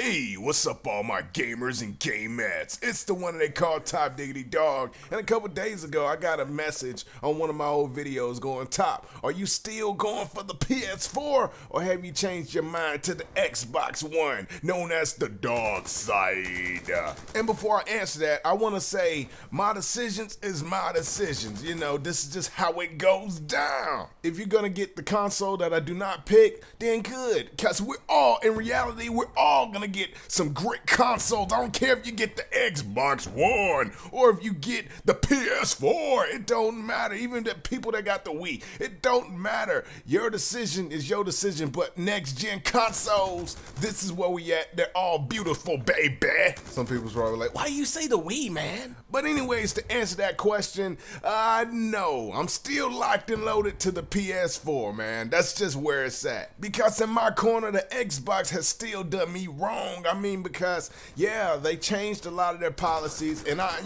Hey, what's up all my gamers and gamettes? It's the one they call Top Diggity Dog, and a couple days ago I got a message on one of my old videos going, Top, are you still going for the PS4 or have you changed your mind to the Xbox One, known as the dog side? And before I answer that, I want to say my decisions is my decisions. You know, this is just how it goes down. If you're gonna get the console that I do not pick, then good, because in reality, we're all gonna get some great consoles. I don't care if you get the Xbox One or if you get the PS4. It don't matter. Even the people that got the Wii, it don't matter. Your decision is your decision. But next gen consoles, this is where we at. They're all beautiful, baby. Some people's probably like, why you say the Wii, man? But anyways, to answer that question, no, I'm still locked and loaded to the PS4, man. That's just where it's at. Because in my corner, the Xbox has still done me wrong. I mean, because yeah, they changed a lot of their policies, and I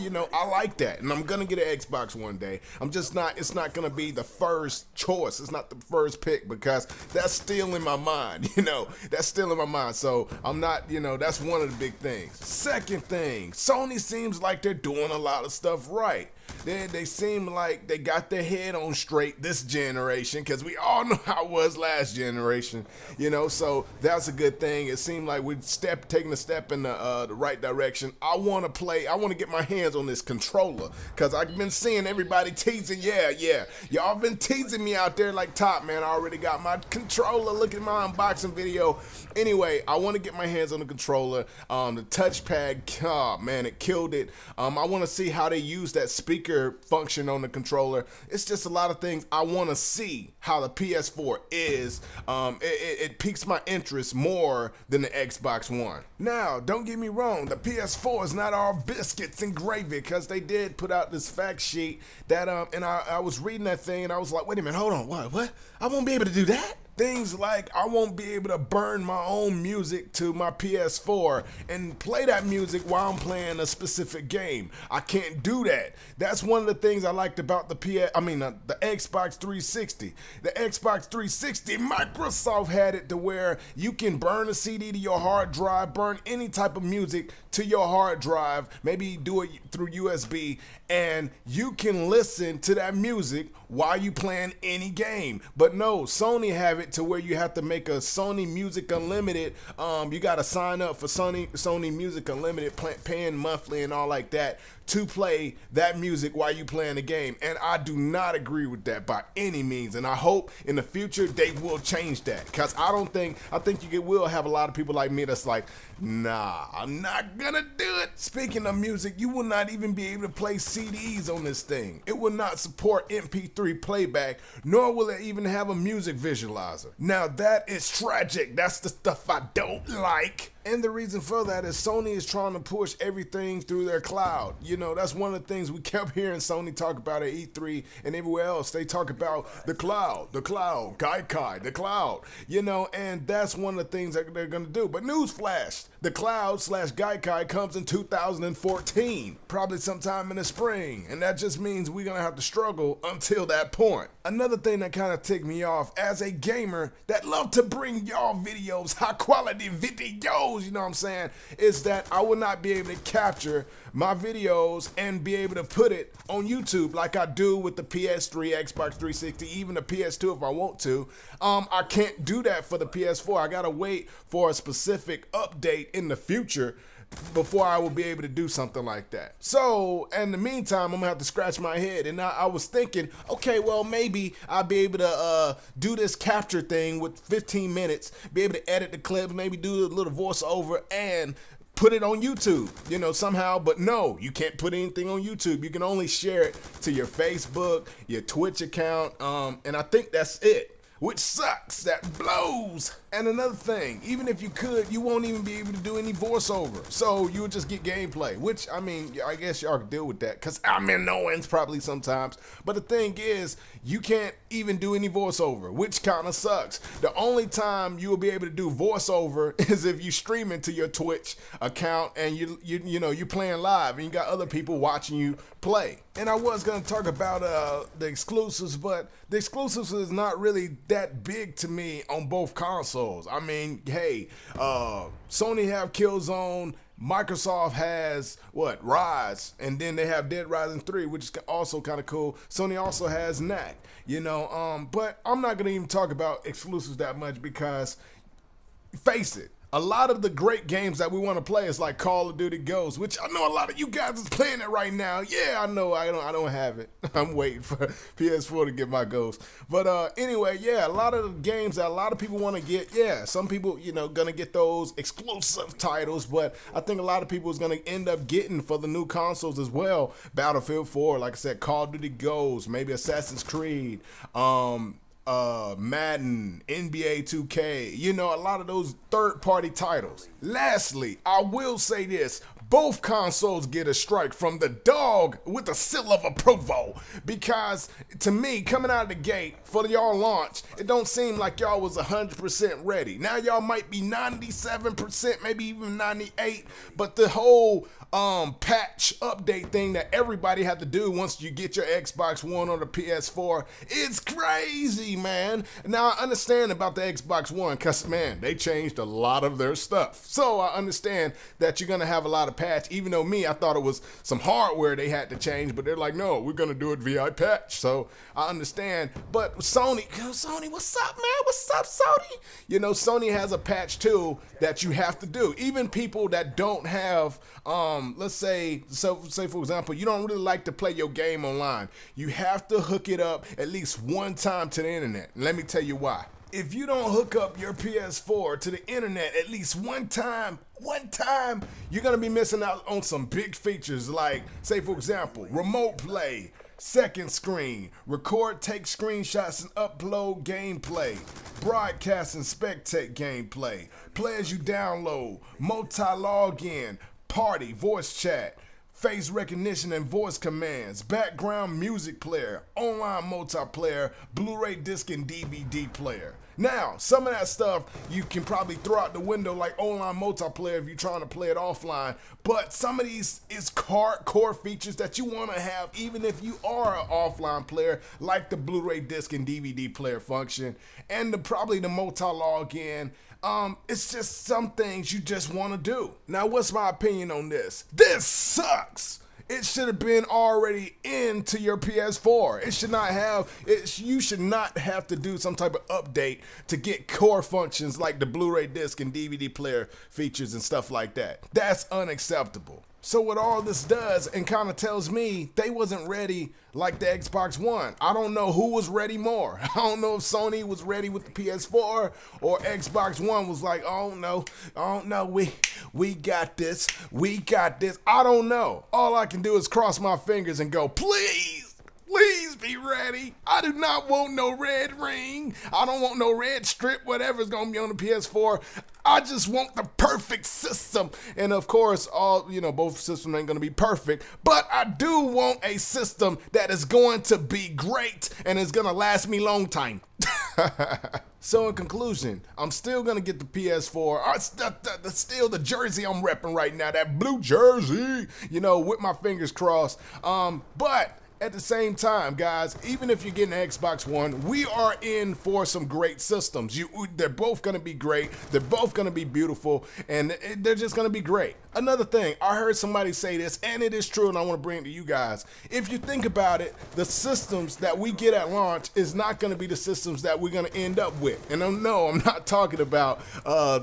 like that, and I'm gonna get an Xbox one day. It's not gonna be the first choice. It's not the first pick because that's still in my mind. That's still in my mind. So I'm not. That's one of the big things. Second thing, Sony seems like they're doing a lot of stuff right. They seem like they got their head on straight this generation, because we all know how it was last generation, so that's a good thing. It seemed like we're taking a step in the right direction. I want to get my hands on this controller, because I've been seeing everybody teasing, y'all been teasing me out there like, Top, man, I already got my controller, look at my unboxing video. Anyway, I want to get my hands on the controller. The touchpad, oh man, it killed it. I want to see how they use that speaker function on the controller. It's just a lot of things I want to see how the PS4 is. It piques my interest more than the Xbox One. Now, don't get me wrong, the PS4 is not all biscuits and gravy, because they did put out this fact sheet that and I was reading that thing and I was like, wait a minute, hold on, what? I won't be able to do that? Things like I won't be able to burn my own music to my PS4 and play that music while I'm playing a specific game. I can't do that. That's one of the things I liked about the Xbox 360. The Xbox 360, Microsoft had it to where you can burn a CD to your hard drive, burn any type of music to your hard drive, maybe do it through USB, and you can listen to that music while you playing any game. But no, Sony have it to where you have to make a Sony Music Unlimited. You got to sign up for Sony Music Unlimited, paying monthly and all like that, to play that music while you playing the game. And I do not agree with that by any means. And I hope in the future they will change that, because I think you will have a lot of people like me that's like, nah, I'm not gonna do it. Speaking of music, you will not even be able to play CDs on this thing. It will not support MP3 playback, nor will it even have a music visualizer. Now that is tragic. That's the stuff I don't like. And the reason for that is Sony is trying to push everything through their cloud. That's one of the things we kept hearing Sony talk about at E3 and everywhere else. They talk about the cloud, Gaikai, the cloud, and that's one of the things that they're going to do. But newsflash, the cloud/Gaikai comes in 2014, probably sometime in the spring. And that just means we're going to have to struggle until that point. Another thing that kind of ticked me off as a gamer that love to bring y'all videos, high quality videos, is that I will not be able to capture my videos and be able to put it on YouTube like I do with the PS3, Xbox 360, even the PS2 if I want to. I can't do that for the PS4. I gotta wait for a specific update in the future before I will be able to do something like that. So, in the meantime, I'm gonna have to scratch my head. And I was thinking, okay, well, maybe I'll be able to do this capture thing with 15 minutes, be able to edit the clips, maybe do a little voiceover and put it on YouTube, somehow. But no, you can't put anything on YouTube. You can only share it to your Facebook, your Twitch account, and I think that's it. Which sucks, that blows. And another thing, even if you could, you won't even be able to do any voiceover. So you would just get gameplay, which, I guess y'all could deal with that, because I'm annoying probably sometimes. But the thing is, you can't even do any voiceover, which kind of sucks. The only time you will be able to do voiceover is if you stream into your Twitch account and you're playing live and you got other people watching you play. And I was going to talk about the exclusives, but the exclusives is not really that big to me on both consoles. consoles. I mean, hey, Sony have Killzone, Microsoft has Rise, and then they have Dead Rising 3, which is also kind of cool. Sony also has knack, but I'm not gonna even talk about exclusives that much because, face it, a lot of the great games that we want to play is like Call of Duty Ghosts, which I know a lot of you guys is playing it right now. Yeah, I know I don't have it. I'm waiting for PS4 to get my Ghost. But anyway, yeah, a lot of the games that a lot of people want to get, yeah, some people, gonna get those exclusive titles, but I think a lot of people is gonna end up getting for the new consoles as well. Battlefield 4, like I said, Call of Duty Ghosts, maybe Assassin's Creed, Madden, NBA 2K, a lot of those third-party titles. Lastly, I will say this. Both consoles get a strike from the dog with the seal of approval, because to me, coming out of the gate for y'all launch, it don't seem like y'all was 100% ready. Now y'all might be 97%, maybe even 98%, but the whole patch update thing that everybody had to do once you get your Xbox One or the PS4 is crazy, man. Now I understand about the Xbox One because, man, they changed a lot of their stuff. So I understand that you're going to have a lot of patch, even though I thought it was some hardware they had to change, but they're like, no, we're going to do it via patch. So I understand. But Sony, what's up, man? What's up, Sony? Sony has a patch too that you have to do. Even people that don't have, let's say for example, you don't really like to play your game online. You have to hook it up at least one time to the internet. Let me tell you why. If you don't hook up your PS4 to the internet at least one time, you're gonna be missing out on some big features like, say for example, remote play, second screen, record, take screenshots and upload gameplay, broadcast and spectate gameplay, play as you download, multi-login, party, voice chat, face recognition and voice commands, background music player, online multiplayer, Blu-ray disc and DVD player. Now, some of that stuff you can probably throw out the window, like online multiplayer if you're trying to play it offline, but some of these is core features that you want to have even if you are an offline player, like the Blu-ray disc and DVD player function, and probably the multi-login. It's just some things you just want to do. Now, what's my opinion on this? This sucks. It should have been already into your PS4. It should not have, you should not have to do some type of update to get core functions like the Blu-ray disc and DVD player features and stuff like that. That's unacceptable. So what all this does and kind of tells me they wasn't ready like the Xbox One. I don't know who was ready more. I don't know if Sony was ready with the PS4 or Xbox One was like, oh no, we got this. I don't know. All I can do is cross my fingers and go, please be ready. I do not want no red ring. I don't want no red strip, whatever's gonna be on the PS4. I just want the perfect system. And of course, both systems ain't gonna be perfect, but I do want a system that is going to be great and is gonna last me long time. So in conclusion, I'm still gonna get the PS4. Still the jersey I'm repping right now, that blue jersey, with my fingers crossed. But at the same time, guys, even if you're getting an Xbox One, we are in for some great systems. They're both going to be great. They're both going to be beautiful, and they're just going to be great. Another thing, I heard somebody say this, and it is true, and I want to bring it to you guys. If you think about it, the systems that we get at launch is not going to be the systems that we're going to end up with. And no, I'm not talking about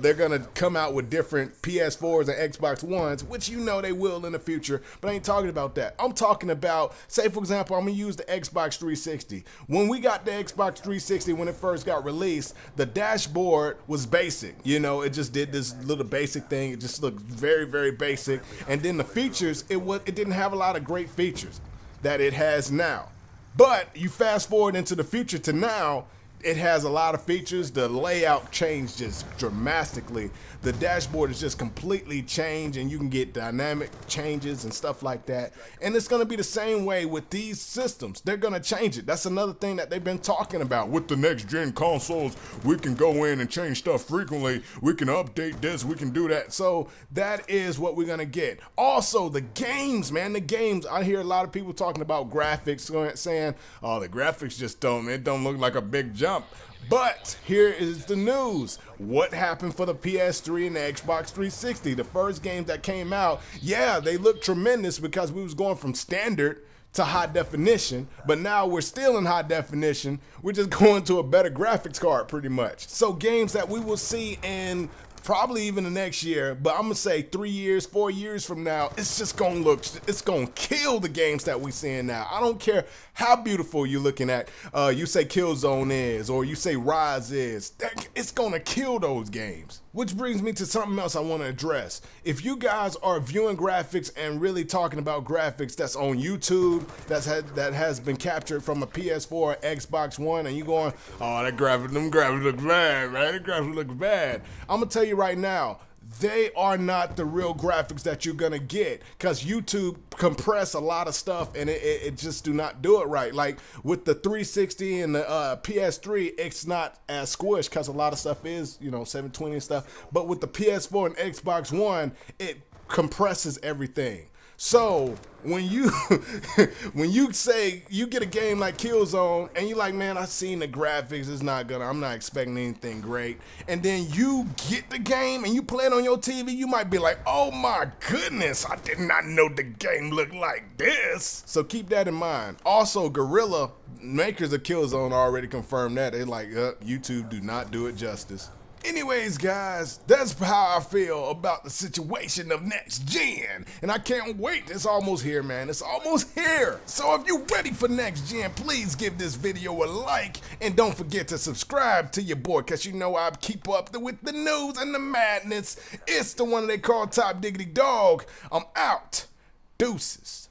they're going to come out with different PS4s and Xbox Ones, which they will in the future, but I ain't talking about that. I'm talking about, say for example, I'm going to use the Xbox 360. When we got the Xbox 360, when it first got released, the dashboard was basic. It just did this little basic thing. It just looked very, very basic. And then the features, it didn't have a lot of great features that it has now. But you fast forward into the future to now, it has a lot of features. The layout changed just dramatically. The dashboard is just completely changed, and you can get dynamic changes and stuff like that. And it's going to be the same way with these systems. They're going to change it. That's another thing that they've been talking about. With the next-gen consoles, we can go in and change stuff frequently. We can update this. We can do that. So that is what we're going to get. Also, the games, man. The games. I hear a lot of people talking about graphics, saying, oh, the graphics just don't look like a big jump. jump. But here is the news. What happened for the PS3 and the Xbox 360? The first games that came out, yeah, they looked tremendous because we was going from standard to high definition, but now we're still in high definition. We're just going to a better graphics card pretty much. So games that we will see in probably even the next year, but I'm gonna say 3 years, 4 years from now, it's just gonna look, it's gonna kill the games that we seeing now. I don't care how beautiful you're looking at, you say Killzone is, or you say Rise is, it's gonna kill those games. Which brings me to something else I wanna address. If you guys are viewing graphics and really talking about graphics that's on YouTube, that has been captured from a PS4 or Xbox One, and you going, oh, them graphics look bad, man, the graphics look bad. I'm gonna tell you right now, they are not the real graphics that you're gonna get, because YouTube compress a lot of stuff and it just do not do it right. Like with the 360 and the PS3, it's not as squished because a lot of stuff is, you know, 720 and stuff. But with the PS4 and Xbox One, it compresses everything. So when you when you say you get a game like Killzone and you're like, man, I seen the graphics, I'm not expecting anything great, and then you get the game and you play it on your TV, you might be like, oh my goodness, I did not know the game looked like this. So keep that in mind. Also, Guerrilla, makers of Killzone, already confirmed that. They're like, YouTube do not do it justice. Anyways, guys, that's how I feel about the situation of next gen, and I can't wait. It's almost here, man. It's almost here. So if you're ready for next gen, please give this video a like, and don't forget to subscribe to your boy, because you know I keep up with the news and the madness. It's the one they call Top Diggity Dog. I'm out. Deuces.